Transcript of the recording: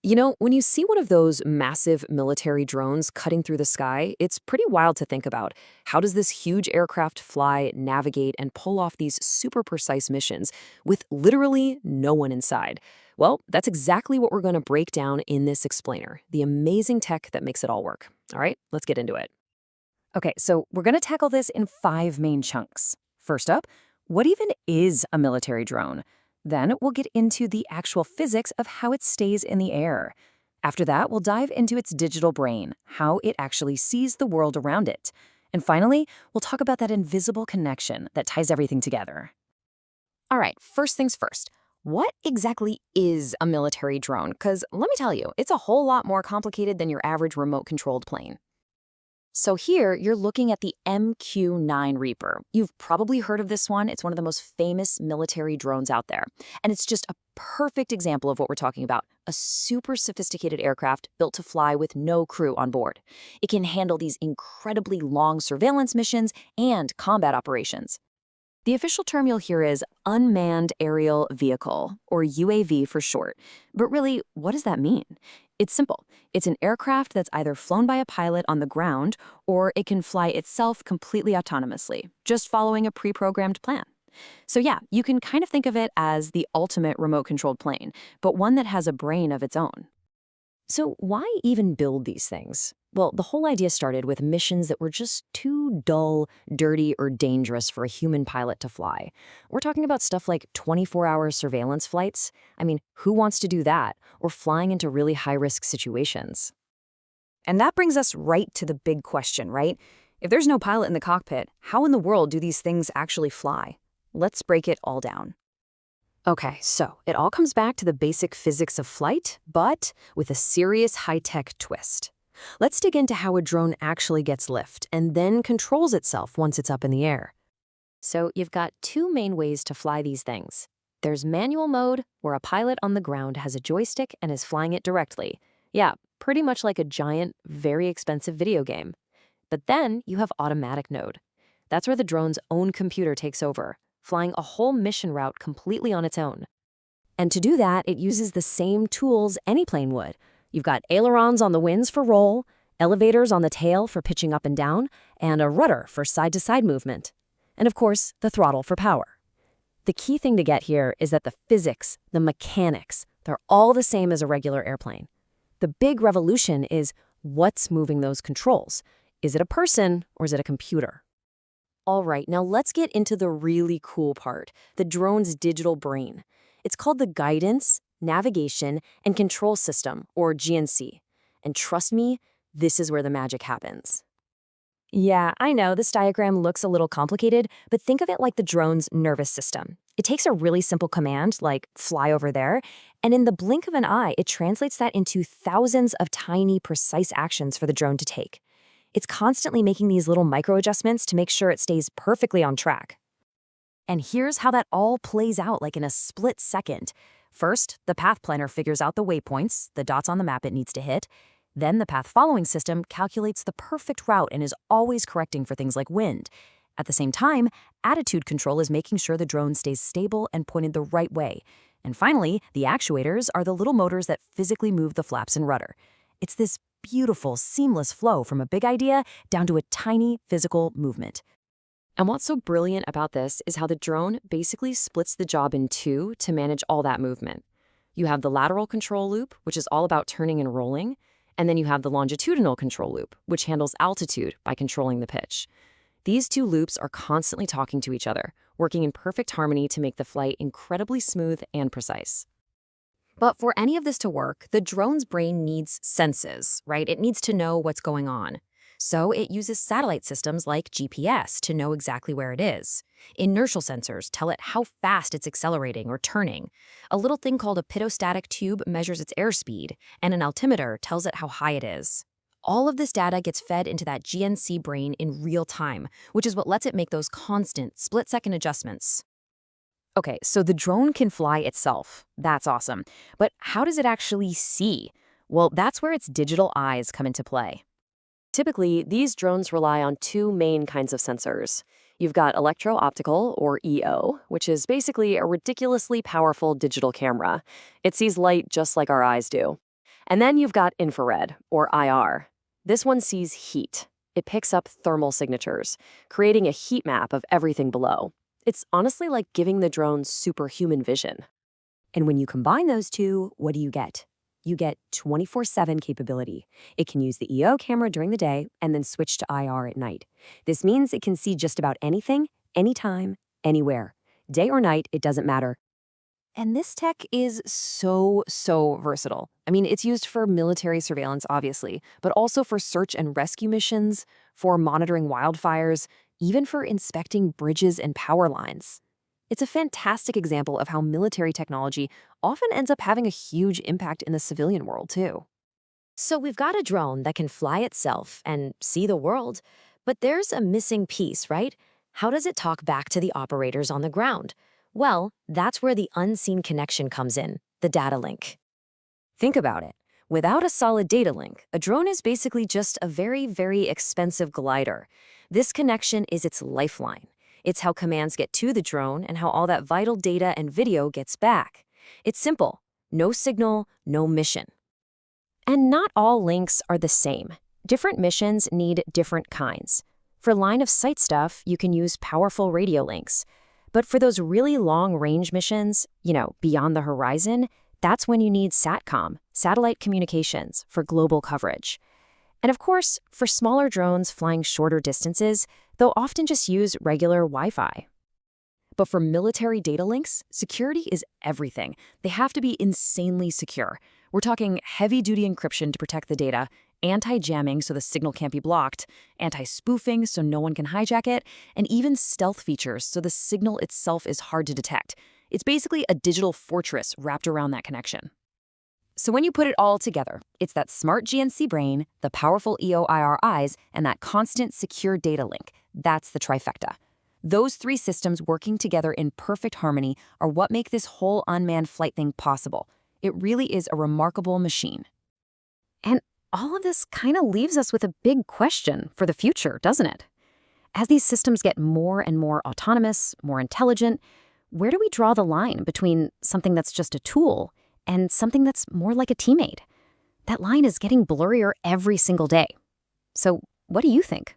When you see one of those massive military drones cutting through the sky, it's pretty wild to think about. How does this huge aircraft fly, navigate, and pull off these super precise missions with literally no one inside? Well, that's exactly what we're going to break down in this explainer, the amazing tech that makes it all work. All right, let's get into it. Okay, so we're going to tackle this in 5 main chunks. First up, what even is a military drone? Then we'll get into the actual physics of how it stays in the air. After that, we'll dive into its digital brain, how it actually sees the world around it. And finally, we'll talk about that invisible connection that ties everything together. All right, first things first. What exactly is a military drone? Because let me tell you, it's a whole lot more complicated than your average remote-controlled plane. So here, you're looking at the MQ-9 Reaper. You've probably heard of this one. It's one of the most famous military drones out there. And it's just a perfect example of what we're talking about, a super sophisticated aircraft built to fly with no crew on board. It can handle these incredibly long surveillance missions and combat operations. The official term you'll hear is Unmanned Aerial Vehicle, or UAV for short. But really, what does that mean? It's simple. It's an aircraft that's either flown by a pilot on the ground, or it can fly itself completely autonomously, just following a pre-programmed plan. So yeah, you can kind of think of it as the ultimate remote-controlled plane, but one that has a brain of its own. So why even build these things? Well, the whole idea started with missions that were just too dull, dirty, or dangerous for a human pilot to fly. We're talking about stuff like 24-hour surveillance flights. I mean, who wants to do that? Or flying into really high-risk situations. And that brings us right to the big question, right? If there's no pilot in the cockpit, how in the world do these things actually fly? Let's break it all down. Okay, so it all comes back to the basic physics of flight, but with a serious high-tech twist. Let's dig into how a drone actually gets lift and then controls itself once it's up in the air. So you've got two main ways to fly these things. There's manual mode, where a pilot on the ground has a joystick and is flying it directly. Yeah, pretty much like a giant, very expensive video game. But then you have automatic mode. That's where the drone's own computer takes over, flying a whole mission route completely on its own. And to do that, it uses the same tools any plane would. You've got ailerons on the wings for roll, elevators on the tail for pitching up and down, and a rudder for side-to-side movement. And of course, the throttle for power. The key thing to get here is that the physics, the mechanics, they're all the same as a regular airplane. The big revolution is what's moving those controls. Is it a person or is it a computer? All right, now let's get into the really cool part, the drone's digital brain. It's called the Guidance, Navigation, and Control System, or GNC. And trust me, this is where the magic happens. Yeah, I know this diagram looks a little complicated, but think of it like the drone's nervous system. It takes a really simple command, like fly over there, and in the blink of an eye, it translates that into thousands of tiny, precise actions for the drone to take. It's constantly making these little micro adjustments to make sure it stays perfectly on track. And here's how that all plays out like in a split second. First, the path planner figures out the waypoints, the dots on the map it needs to hit. Then the path following system calculates the perfect route and is always correcting for things like wind. At the same time, attitude control is making sure the drone stays stable and pointed the right way. And finally, the actuators are the little motors that physically move the flaps and rudder. It's this beautiful, seamless flow from a big idea down to a tiny physical movement. And what's so brilliant about this is how the drone basically splits the job in two to manage all that movement. You have the lateral control loop, which is all about turning and rolling, and then you have the longitudinal control loop, which handles altitude by controlling the pitch. These two loops are constantly talking to each other, working in perfect harmony to make the flight incredibly smooth and precise. But for any of this to work, the drone's brain needs senses, right? It needs to know what's going on. So it uses satellite systems like GPS to know exactly where it is. Inertial sensors tell it how fast it's accelerating or turning. A little thing called a pitot-static tube measures its airspeed, and an altimeter tells it how high it is. All of this data gets fed into that GNC brain in real time, which is what lets it make those constant, split-second adjustments. Okay, so the drone can fly itself. That's awesome. But how does it actually see? Well, that's where its digital eyes come into play. Typically, these drones rely on two main kinds of sensors. You've got electro-optical, or EO, which is basically a ridiculously powerful digital camera. It sees light just like our eyes do. And then you've got infrared, or IR. This one sees heat. It picks up thermal signatures, creating a heat map of everything below. It's honestly like giving the drone superhuman vision. And when you combine those two, what do you get? You get 24/7 capability. It can use the EO camera during the day and then switch to IR at night. This means it can see just about anything, anytime, anywhere. Day or night, it doesn't matter. And this tech is so versatile. I mean, it's used for military surveillance, obviously, but also for search and rescue missions, for monitoring wildfires, even for inspecting bridges and power lines. It's a fantastic example of how military technology often ends up having a huge impact in the civilian world, too. So we've got a drone that can fly itself and see the world, but there's a missing piece, right? How does it talk back to the operators on the ground? Well, that's where the unseen connection comes in, the data link. Think about it. Without a solid data link, a drone is basically just a very expensive glider. This connection is its lifeline. It's how commands get to the drone and how all that vital data and video gets back. It's simple. No signal, no mission. And not all links are the same. Different missions need different kinds. For line-of-sight stuff, you can use powerful radio links. But for those really long-range missions, beyond the horizon, that's when you need SATCOM, satellite communications, for global coverage. And of course, for smaller drones flying shorter distances, they'll often just use regular Wi-Fi. But for military data links, security is everything. They have to be insanely secure. We're talking heavy-duty encryption to protect the data, anti-jamming so the signal can't be blocked, anti-spoofing so no one can hijack it, and even stealth features so the signal itself is hard to detect. It's basically a digital fortress wrapped around that connection. So when you put it all together, it's that smart GNC brain, the powerful EO/IR eyes, and that constant secure data link. That's the trifecta. Those three systems working together in perfect harmony are what make this whole unmanned flight thing possible. It really is a remarkable machine. And all of this kind of leaves us with a big question for the future, doesn't it? As these systems get more and more autonomous, more intelligent, where do we draw the line between something that's just a tool and something that's more like a teammate? That line is getting blurrier every single day. So what do you think?